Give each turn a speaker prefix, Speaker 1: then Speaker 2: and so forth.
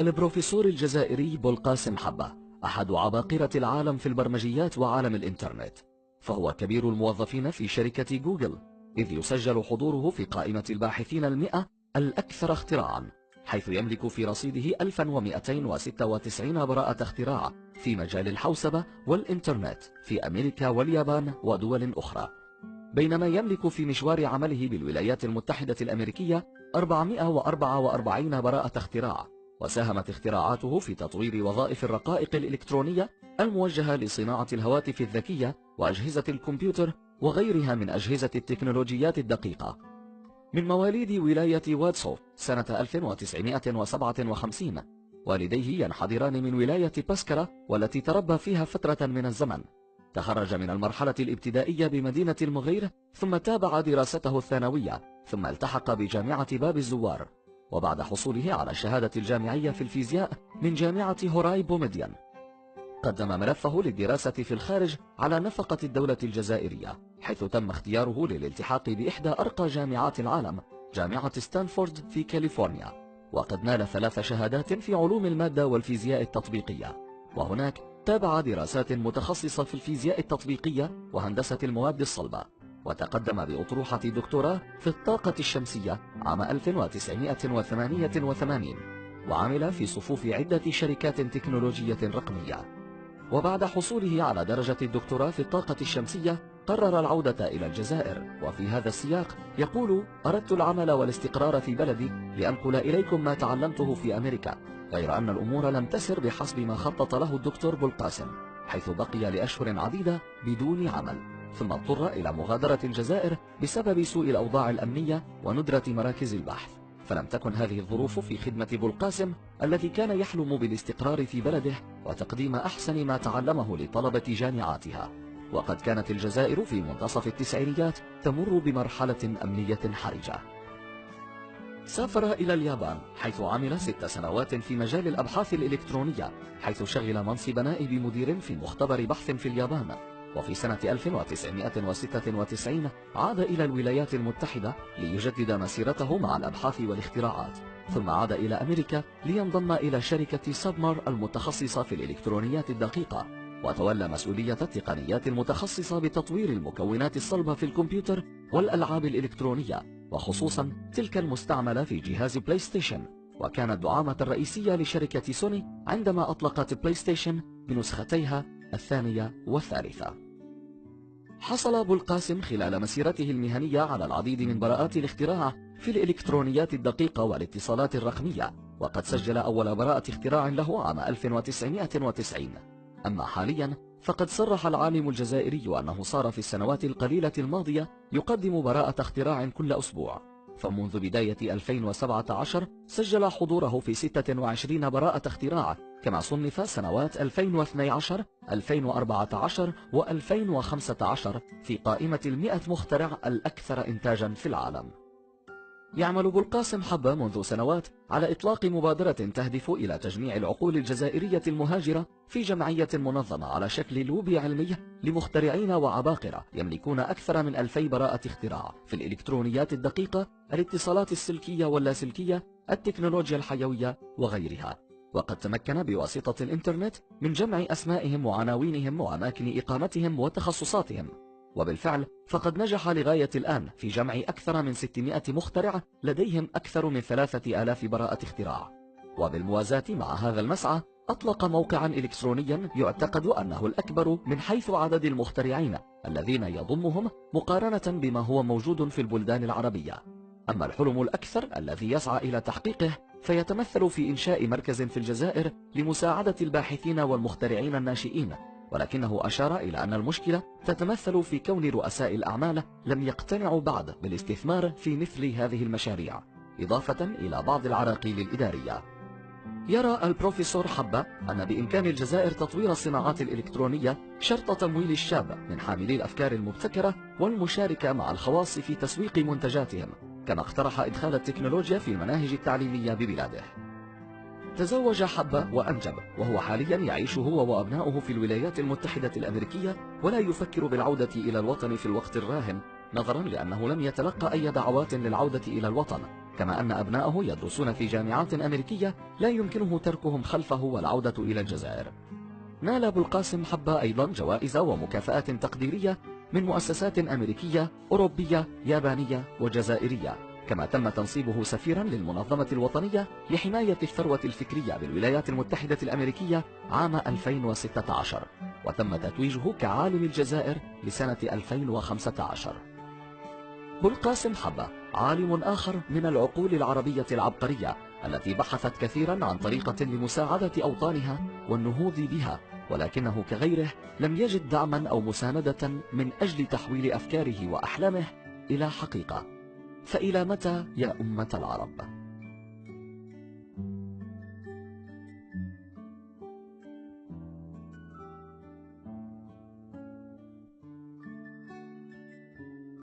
Speaker 1: البروفيسور الجزائري بولقاسم حبة أحد عباقرة العالم في البرمجيات وعالم الإنترنت، فهو كبير الموظفين في شركة جوجل، إذ يسجل حضوره في قائمة الباحثين 100 الأكثر اختراعا، حيث يملك في رصيده 1296 براءة اختراع في مجال الحوسبة والإنترنت في أمريكا واليابان ودول أخرى، بينما يملك في مشوار عمله بالولايات المتحدة الأمريكية 444 براءة اختراع. وساهمت اختراعاته في تطوير وظائف الرقائق الإلكترونية الموجهة لصناعة الهواتف الذكية وأجهزة الكمبيوتر وغيرها من أجهزة التكنولوجيات الدقيقة. من مواليد ولاية واتسو سنة 1957، والديه ينحدران من ولاية باسكرا والتي تربى فيها فترة من الزمن. تخرج من المرحلة الابتدائية بمدينة المغير، ثم تابع دراسته الثانوية، ثم التحق بجامعة باب الزوار، وبعد حصوله على الشهادة الجامعية في الفيزياء من جامعة هوراي بوميديان قدم ملفه للدراسة في الخارج على نفقة الدولة الجزائرية، حيث تم اختياره للالتحاق بإحدى أرقى جامعات العالم، جامعة ستانفورد في كاليفورنيا، وقد نال 3 شهادات في علوم المادة والفيزياء التطبيقية. وهناك تابع دراسات متخصصة في الفيزياء التطبيقية وهندسة المواد الصلبة، وتقدم بأطروحة دكتوراه في الطاقة الشمسية عام 1988، وعمل في صفوف عدة شركات تكنولوجية رقمية. وبعد حصوله على درجة الدكتوراه في الطاقة الشمسية قرر العودة إلى الجزائر، وفي هذا السياق يقول: أردت العمل والاستقرار في بلدي لأنقل إليكم ما تعلمته في أمريكا، غير أن الأمور لم تسر بحسب ما خطط له الدكتور بولقاسم، حيث بقي لأشهر عديدة بدون عمل، ثم اضطر إلى مغادرة الجزائر بسبب سوء الأوضاع الأمنية وندرة مراكز البحث. فلم تكن هذه الظروف في خدمة بولقاسم الذي كان يحلم بالاستقرار في بلده وتقديم أحسن ما تعلمه لطلبة جامعاتها. وقد كانت الجزائر في منتصف التسعينيات تمر بمرحلة أمنية حرجة. سافر إلى اليابان، حيث عمل 6 سنوات في مجال الأبحاث الإلكترونية، حيث شغل منصب نائب مدير في مختبر بحث في اليابان. وفي سنة 1996 عاد إلى الولايات المتحدة ليجدد مسيرته مع الأبحاث والاختراعات، ثم عاد إلى أمريكا لينضم إلى شركة سابمار المتخصصة في الإلكترونيات الدقيقة، وتولى مسؤولية التقنيات المتخصصة بتطوير المكونات الصلبة في الكمبيوتر والألعاب الإلكترونية، وخصوصا تلك المستعملة في جهاز بلاي ستيشن، وكان الدعامة الرئيسية لشركة سوني عندما أطلقت بلاي ستيشن بنسختيها الثانية والثالثة. حصل بولقاسم خلال مسيرته المهنية على العديد من براءات الاختراع في الإلكترونيات الدقيقة والاتصالات الرقمية، وقد سجل أول براءة اختراع له عام 1990. أما حاليا فقد صرح العالم الجزائري أنه صار في السنوات القليلة الماضية يقدم براءة اختراع كل أسبوع، فمنذ بداية 2017 سجل حضوره في 26 براءة اختراع، كما صنف سنوات 2012 2014 و2015 في قائمة 100 مخترع الأكثر إنتاجا في العالم. يعمل بولقاسم حبة منذ سنوات على إطلاق مبادرة تهدف إلى تجميع العقول الجزائرية المهاجرة في جمعية منظمة على شكل لوبي علمي لمخترعين وعباقرة يملكون أكثر من 2000 براءة اختراع في الإلكترونيات الدقيقة، الاتصالات السلكية واللاسلكية، التكنولوجيا الحيوية وغيرها. وقد تمكن بواسطة الإنترنت من جمع أسمائهم وعناوينهم وأماكن إقامتهم وتخصصاتهم، وبالفعل فقد نجح لغاية الآن في جمع أكثر من 600 مخترع لديهم أكثر من 3000 براءة اختراع. وبالموازاة مع هذا المسعى أطلق موقعا إلكترونيا يعتقد أنه الأكبر من حيث عدد المخترعين الذين يضمهم مقارنة بما هو موجود في البلدان العربية. أما الحلم الأكثر الذي يسعى إلى تحقيقه فيتمثل في إنشاء مركز في الجزائر لمساعدة الباحثين والمخترعين الناشئين، ولكنه أشار إلى أن المشكلة تتمثل في كون رؤساء الأعمال لم يقتنعوا بعد بالاستثمار في مثل هذه المشاريع، إضافة إلى بعض العراقيل الإدارية. يرى البروفيسور حبة أن بإمكان الجزائر تطوير الصناعات الإلكترونية شرط تمويل الشاب من حاملي الأفكار المبتكرة والمشاركة مع الخواص في تسويق منتجاتهم، كما اقترح إدخال التكنولوجيا في المناهج التعليمية ببلاده. تزوج حبة وأنجب، وهو حاليا يعيش هو وأبناؤه في الولايات المتحدة الأمريكية، ولا يفكر بالعودة إلى الوطن في الوقت الراهن، نظرا لأنه لم يتلقى أي دعوات للعودة إلى الوطن، كما أن أبنائه يدرسون في جامعات أمريكية لا يمكنه تركهم خلفه والعودة إلى الجزائر. نال أبو القاسم حبة أيضا جوائز ومكافآت تقديرية من مؤسسات أمريكية، أوروبية، يابانية وجزائرية، كما تم تنصيبه سفيرا للمنظمة الوطنية لحماية الثروة الفكرية بالولايات المتحدة الأمريكية عام 2016، وتم تتويجه كعالم الجزائر لسنة 2015. أبو القاسم حبة عالم آخر من العقول العربية العبقرية التي بحثت كثيرا عن طريقة لمساعدة أوطانها والنهوض بها، ولكنه كغيره لم يجد دعما أو مساندة من أجل تحويل أفكاره وأحلامه إلى حقيقة. فإلى متى يا أمة العرب؟